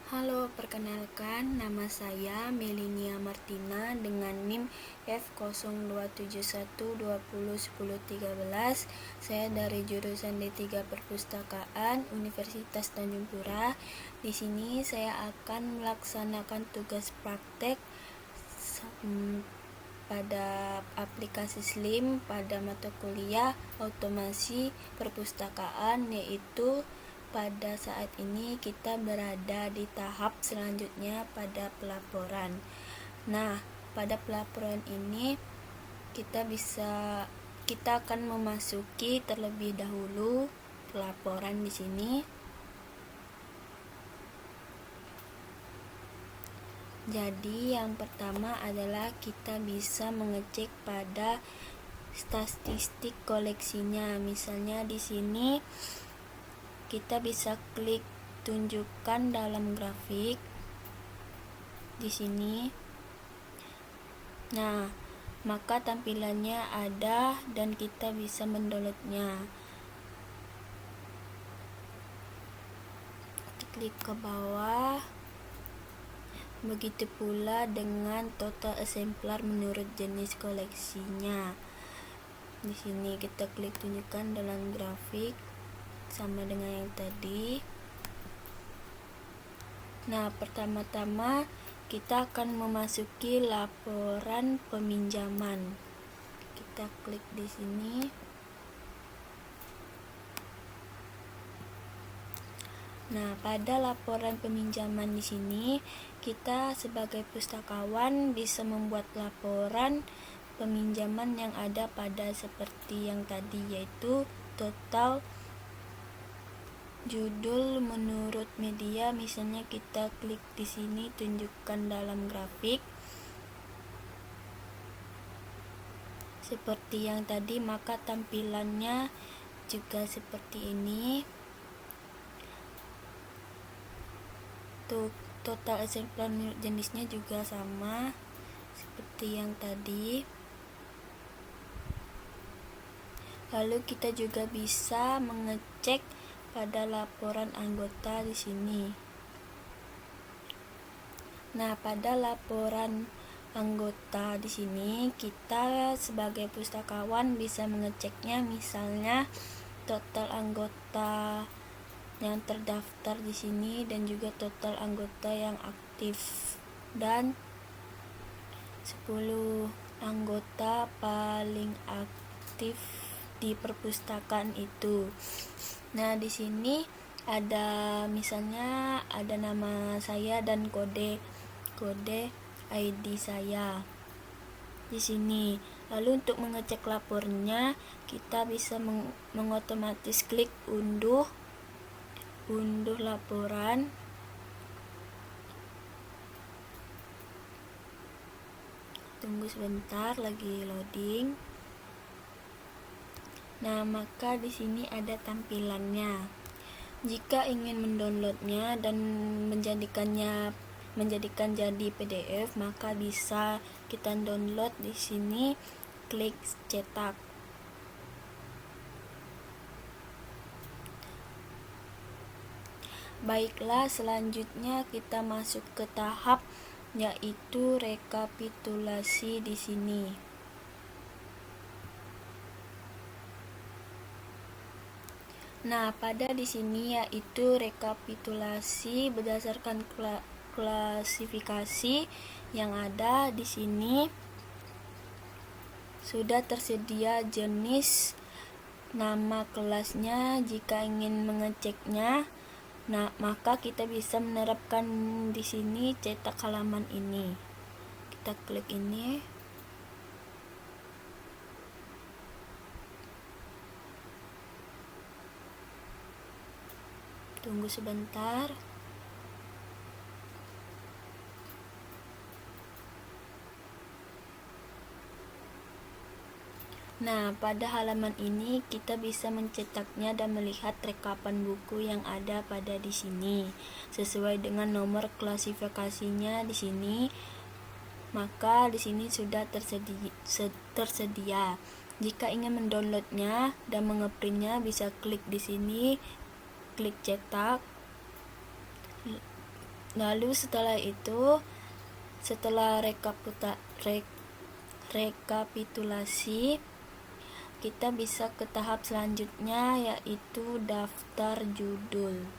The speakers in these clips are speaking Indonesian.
Halo, perkenalkan nama saya Melinia Martina dengan NIM F0271201013. Saya dari jurusan D3 Perpustakaan Universitas Tanjung Pura. Di sini saya akan melaksanakan tugas praktek pada aplikasi SLIM pada mata kuliah Otomasi Perpustakaan, yaitu pada saat ini kita berada di tahap selanjutnya pada pelaporan. Nah, pada pelaporan ini kita akan memasuki terlebih dahulu pelaporan di sini. Jadi yang pertama adalah kita bisa mengecek pada statistik koleksinya. Misalnya di sini kita bisa klik tunjukkan dalam grafik di sini. Nah, maka tampilannya ada dan kita bisa mendownloadnya. Klik ke bawah. Begitu pula dengan total eksemplar menurut jenis koleksinya. Di sini kita klik tunjukkan dalam grafik sama dengan yang tadi. Nah, pertama-tama kita akan memasuki laporan peminjaman. Kita klik di sini. Nah, pada laporan peminjaman di sini, kita sebagai pustakawan bisa membuat laporan peminjaman yang ada pada seperti yang tadi, yaitu total, judul menurut media. Misalnya kita klik di sini tunjukkan dalam grafik seperti yang tadi, maka tampilannya juga seperti ini. Untuk total eksemplar menurut jenisnya juga sama seperti yang tadi. Lalu kita juga bisa mengecek pada laporan anggota di sini. Nah, pada laporan anggota di sini kita sebagai pustakawan bisa mengeceknya, misalnya total anggota yang terdaftar di sini dan juga total anggota yang aktif dan 10 anggota paling aktif di perpustakaan itu. Nah, di sini ada misalnya ada nama saya dan kode ID saya di sini. Lalu untuk mengecek lapornya, kita bisa mengotomatis klik unduh laporan. Tunggu sebentar, lagi loading. Nah, maka di sini ada tampilannya. Jika ingin mendownloadnya dan menjadikan jadi PDF, maka bisa kita download di sini, klik cetak. Baiklah, selanjutnya kita masuk ke tahap yaitu rekapitulasi di sini. Nah, pada di sini yaitu rekapitulasi berdasarkan klasifikasi yang ada di sini. Sudah tersedia jenis, nama kelasnya. Jika ingin mengeceknya, nah, maka kita bisa menerapkan di sini cetak halaman ini. Kita klik ini. Tunggu sebentar. Nah, pada halaman ini kita bisa mencetaknya dan melihat rekapan buku yang ada pada di sini sesuai dengan nomor klasifikasinya di sini. Maka di sini sudah tersedia. Jika ingin mendownloadnya dan mengeprintnya, bisa klik di sini, klik cetak. Lalu setelah itu, setelah rekapitulasi, kita bisa ke tahap selanjutnya, yaitu daftar judul.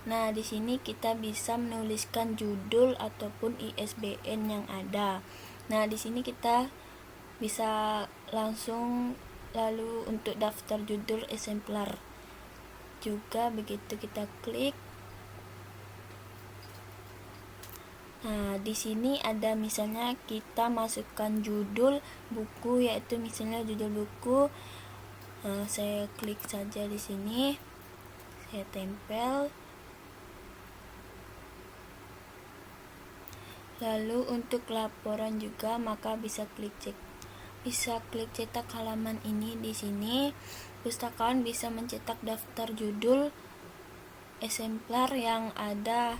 Nah, di sini kita bisa menuliskan judul ataupun ISBN yang ada. Nah, di sini kita bisa langsung lalu untuk daftar judul eksemplar juga begitu kita klik. Nah, di sini ada misalnya kita masukkan judul buku, yaitu misalnya judul buku. Saya klik saja di sini, saya tempel. Lalu untuk laporan juga, maka bisa klik cetak halaman ini. Di sini pustakawan bisa mencetak daftar judul eksemplar yang ada.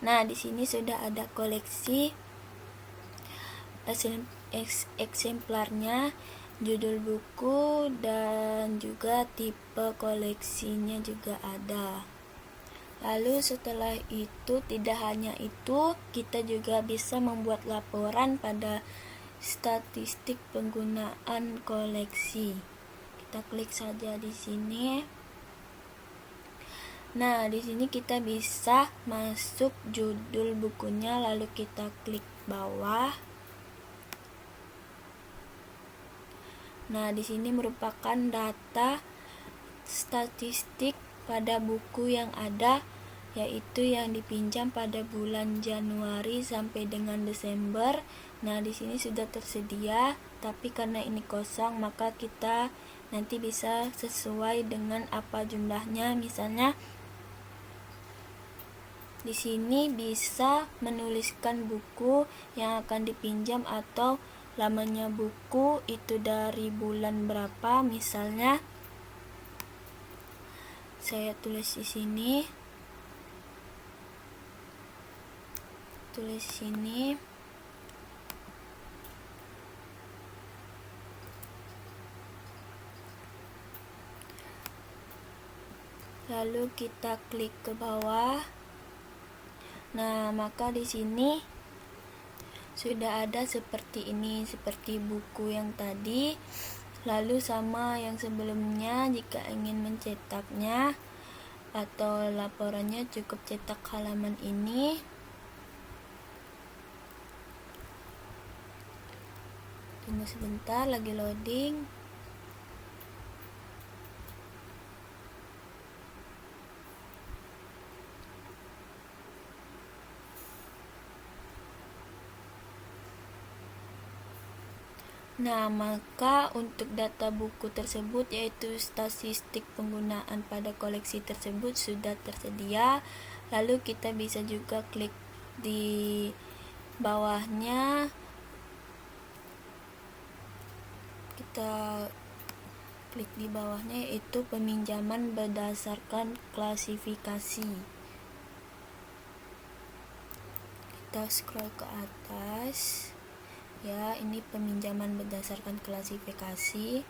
Nah, di sini sudah ada koleksi eksemplarnya, judul buku, dan juga tipe koleksinya juga ada. Lalu setelah itu, tidak hanya itu, kita juga bisa membuat laporan pada statistik penggunaan koleksi. Kita klik saja di sini. Nah, di sini kita bisa masuk judul bukunya, lalu kita klik bawah. Nah, di sini merupakan data statistik pada buku yang ada, yaitu yang dipinjam pada bulan Januari sampai dengan Desember. Nah, di sini sudah tersedia, tapi karena ini kosong, maka kita nanti bisa sesuai dengan apa jumlahnya. Misalnya di sini bisa menuliskan buku yang akan dipinjam atau lamanya buku itu dari bulan berapa. Misalnya saya tulis di sini. Lalu kita klik ke bawah. Nah, maka di sini sudah ada seperti ini, seperti buku yang tadi. Lalu sama yang sebelumnya, jika ingin mencetaknya atau laporannya, cukup cetak halaman ini. Tunggu sebentar, lagi loading. Nah, maka untuk data buku tersebut, yaitu statistik penggunaan pada koleksi tersebut, sudah tersedia. Lalu kita bisa juga klik di bawahnya. Yaitu peminjaman berdasarkan klasifikasi. Kita scroll ke atas. Ya, ini peminjaman berdasarkan klasifikasi.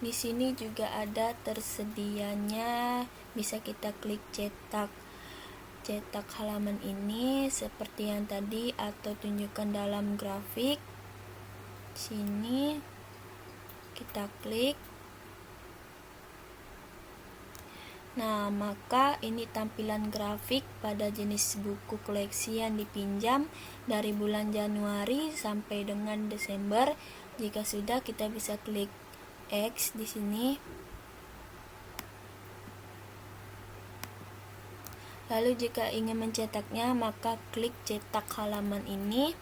Di sini juga ada tersedianya, bisa kita klik cetak halaman ini seperti yang tadi, atau tunjukkan dalam grafik. Sini kita klik. Nah, maka ini tampilan grafik pada jenis buku koleksi yang dipinjam dari bulan Januari sampai dengan Desember. Jika sudah, kita bisa klik X di sini. Lalu jika ingin mencetaknya, maka klik cetak halaman ini.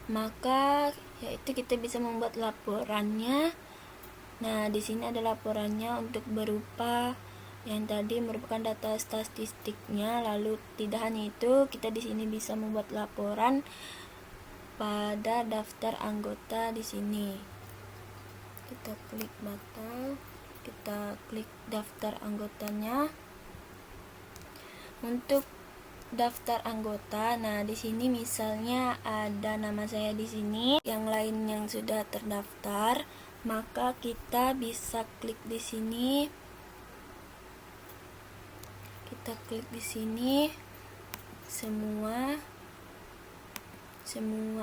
Maka yaitu kita bisa membuat laporannya. Nah, di sini ada laporannya untuk berupa yang tadi merupakan data statistiknya. Lalu tidak hanya itu, kita di sini bisa membuat laporan pada daftar anggota di sini. Kita klik batal, kita klik daftar anggotanya. Untuk daftar anggota. Nah, di sini misalnya ada nama saya di sini, yang lain yang sudah terdaftar, maka kita bisa klik di sini. Kita klik di sini semua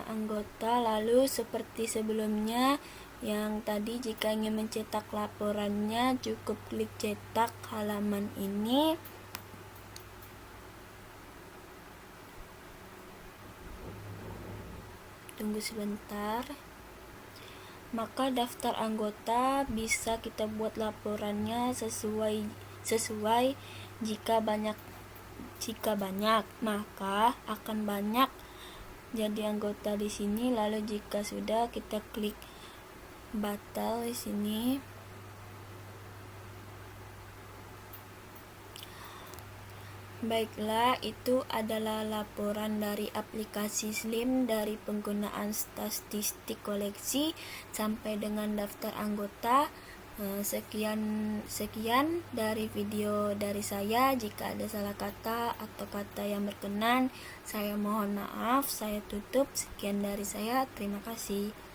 anggota, lalu seperti sebelumnya yang tadi, jika ingin mencetak laporannya cukup klik cetak halaman ini. Tunggu sebentar. Maka daftar anggota bisa kita buat laporannya sesuai jika banyak maka akan banyak jadi anggota di sini. Lalu jika sudah, kita klik batal di sini. Baiklah, itu adalah laporan dari aplikasi Slim dari penggunaan statistik koleksi sampai dengan daftar anggota. Sekian dari video dari saya. Jika ada salah kata atau kata yang berkenan, saya mohon maaf. Saya tutup. Sekian dari saya. Terima kasih.